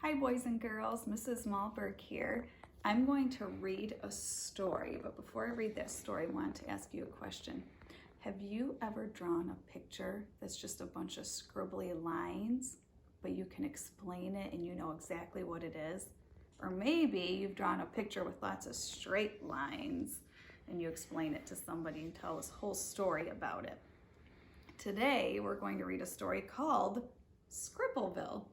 Hi boys and girls, Mrs. Malburg here. I'm going to read a story, but before I read that story, I want to ask you a question. Have you ever drawn a picture that's just a bunch of scribbly lines, but you can explain it and you know exactly what it is? Or maybe you've drawn a picture with lots of straight lines and you explain it to somebody and tell this whole story about it. Today, we're going to read a story called Scribbleville.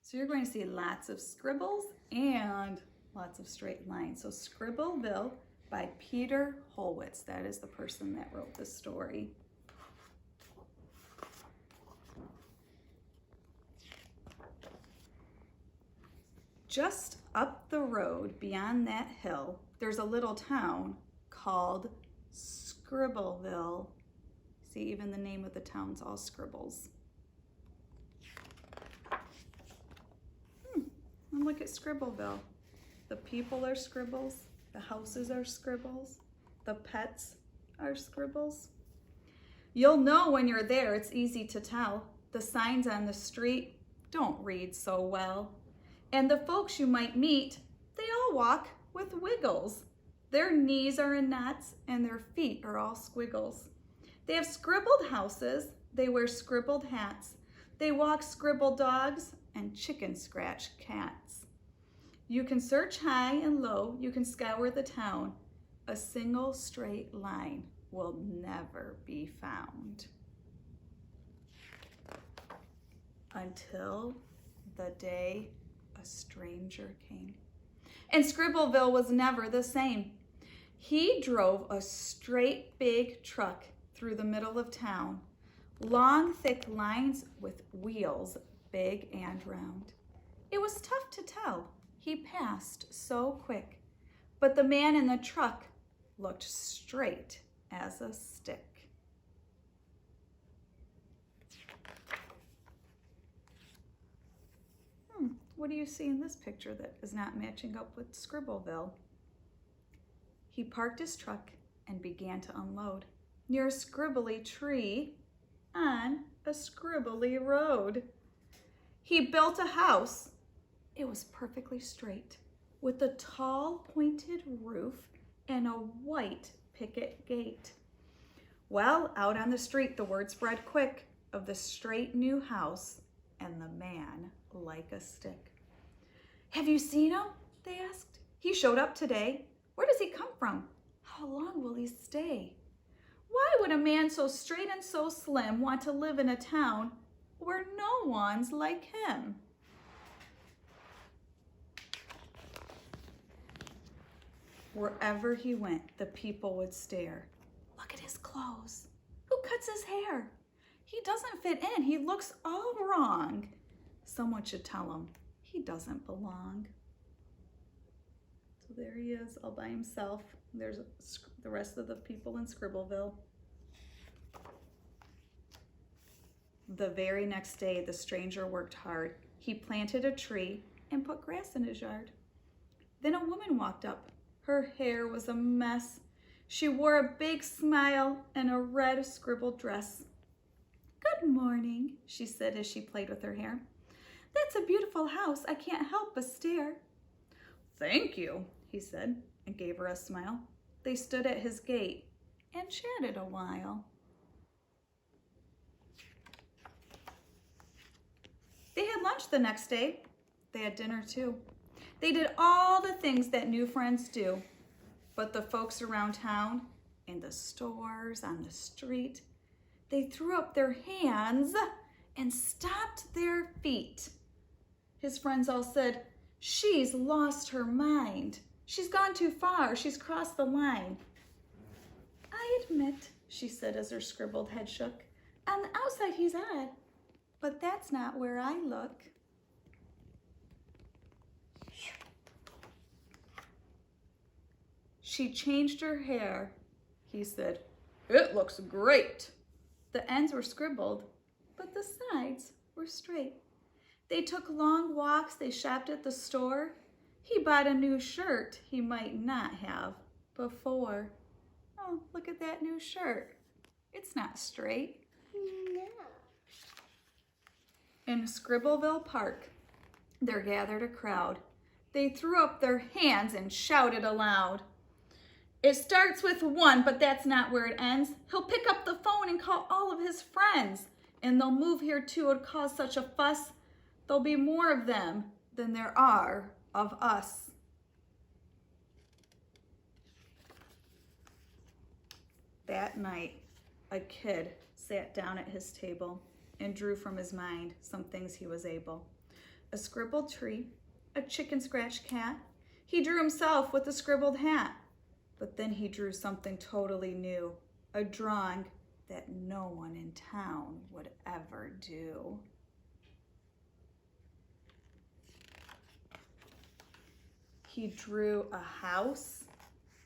So you're going to see lots of scribbles and lots of straight lines. So Scribbleville by Peter Holwitz. That is the person that wrote the story. Just up the road beyond that hill, there's a little town called Scribbleville. See, even the name of the town's all scribbles. And look at Scribbleville. The people are scribbles, the houses are scribbles, the pets are scribbles. You'll know when you're there, it's easy to tell. The signs on the street don't read so well. And the folks you might meet, they all walk with wiggles. Their knees are in knots and their feet are all squiggles. They have scribbled houses, they wear scribbled hats. They walk scribbled dogs and chicken scratch cats. You can search high and low, you can scour the town. A single straight line will never be found. Until the day a stranger came. And Scribbleville was never the same. He drove a straight big truck through the middle of town. Long, thick lines with wheels, big and round. It was tough to tell. He passed so quick. But the man in the truck looked straight as a stick. What do you see in this picture that is not matching up with Scribbleville? He parked his truck and began to unload near a scribbly tree on a scribbly road. He built a house. It was perfectly straight with a tall pointed roof and a white picket gate. Well, out on the street, the word spread quick of the straight new house and the man like a stick. Have you seen him? They asked. He showed up today. Where does he come from? How long will he stay? Why would a man so straight and so slim want to live in a town where no one's like him? Wherever he went, the people would stare. Look at his clothes. Who cuts his hair? He doesn't fit in. He looks all wrong. Someone should tell him he doesn't belong. So there he is, all by himself. There's the rest of the people in Scribbleville. The very next day, the stranger worked hard. He planted a tree and put grass in his yard. Then a woman walked up. Her hair was a mess. She wore a big smile and a red scribbled dress. Good morning, she said as she played with her hair. That's a beautiful house. I can't help but stare. Thank you, he said, and gave her a smile. They stood at his gate and chatted a while. They had lunch the next day. They had dinner too. They did all the things that new friends do. But the folks around town, in the stores, on the street, they threw up their hands and stomped their feet. His friends all said, she's lost her mind. She's gone too far. She's crossed the line. I admit, she said as her scribbled head shook, on the outside he's odd, but that's not where I look. She changed her hair, he said. It looks great. The ends were scribbled, but the sides were straight. They took long walks, they shopped at the store. He bought a new shirt he might not have before. Oh, look at that new shirt. It's not straight. No. In Scribbleville Park, There gathered a crowd. They threw up their hands and shouted aloud. It starts with one, but that's not where it ends. He'll pick up the phone and call all of his friends, and they'll move here too and cause such a fuss. There'll be more of them than there are of us. That night, a kid sat down at his table and drew from his mind some things he was able. A scribbled tree, a chicken scratch cat. He drew himself with a scribbled hat. But then he drew something totally new, a drawing that no one in town would ever do. He drew a house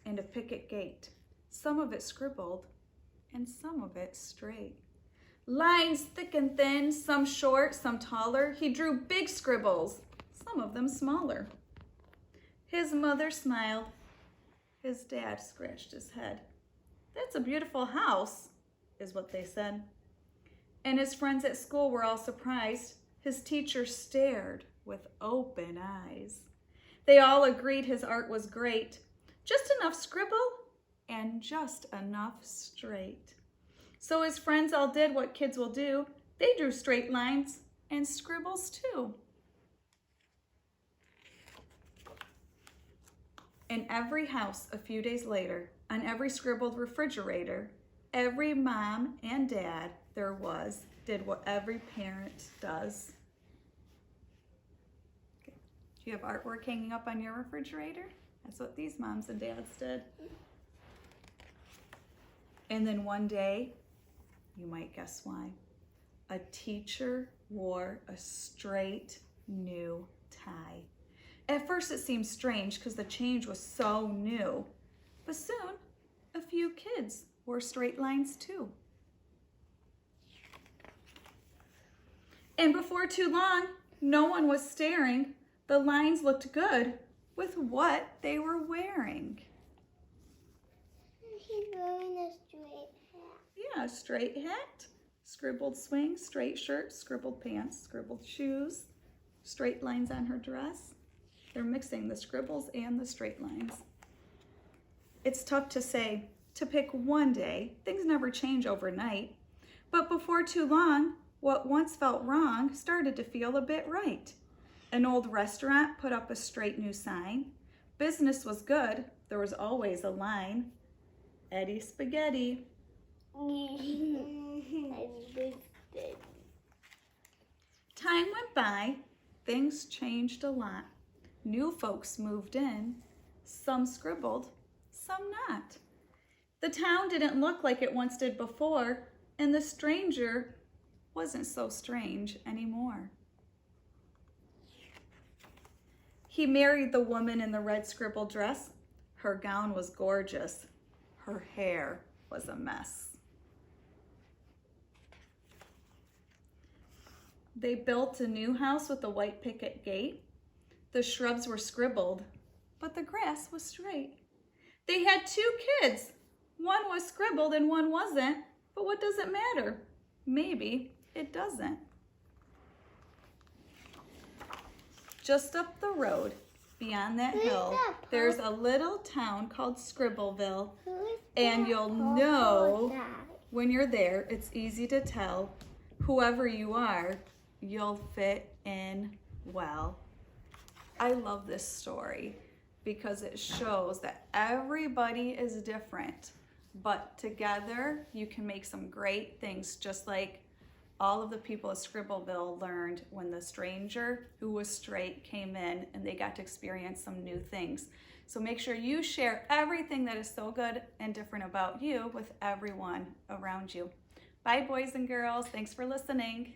and a picket gate, some of it scribbled and some of it straight. Lines thick and thin, some short, some taller. He drew big scribbles, some of them smaller. His mother smiled. His dad scratched his head. That's a beautiful house, is what they said. And his friends at school were all surprised. His teacher stared with open eyes. They all agreed his art was great. Just enough scribble and just enough straight. So his friends all did what kids will do. They drew straight lines and scribbles too. In every house a few days later, on every scribbled refrigerator, every mom and dad there was did what every parent does. Okay. Do you have artwork hanging up on your refrigerator? That's what these moms and dads did. And then one day, you might guess why, a teacher wore a straight new tie. At first it seemed strange because the change was so new, but soon a few kids wore straight lines too. And before too long, no one was staring. The lines looked good with what they were wearing. He's wearing a straight hat. Yeah, a straight hat, scribbled swing, straight shirt, scribbled pants, scribbled shoes, straight lines on her dress. They're mixing the scribbles and the straight lines. It's tough to say, to pick one day. Things never change overnight. But before too long, what once felt wrong started to feel a bit right. An old restaurant put up a straight new sign. Business was good. There was always a line. Eddie Spaghetti. Time went by. Things changed a lot. New folks moved in. Some scribbled, some not. The town didn't look like it once did before, and the stranger wasn't so strange anymore. He married the woman in the red scribbled dress. Her gown was gorgeous. Her hair was a mess. They built a new house with a white picket gate. The shrubs were scribbled, but the grass was straight. They had 2 kids. One was scribbled and one wasn't, but what does it matter? Maybe it doesn't. Just up the road, beyond that hill, there's a little town called Scribbleville, and you'll know when you're there, it's easy to tell, whoever you are, you'll fit in well. I love this story because it shows that everybody is different, but together you can make some great things, just like all of the people at Scribbleville learned when the stranger who was straight came in and they got to experience some new things. So make sure you share everything that is so good and different about you with everyone around you. Bye, boys and girls. Thanks for listening.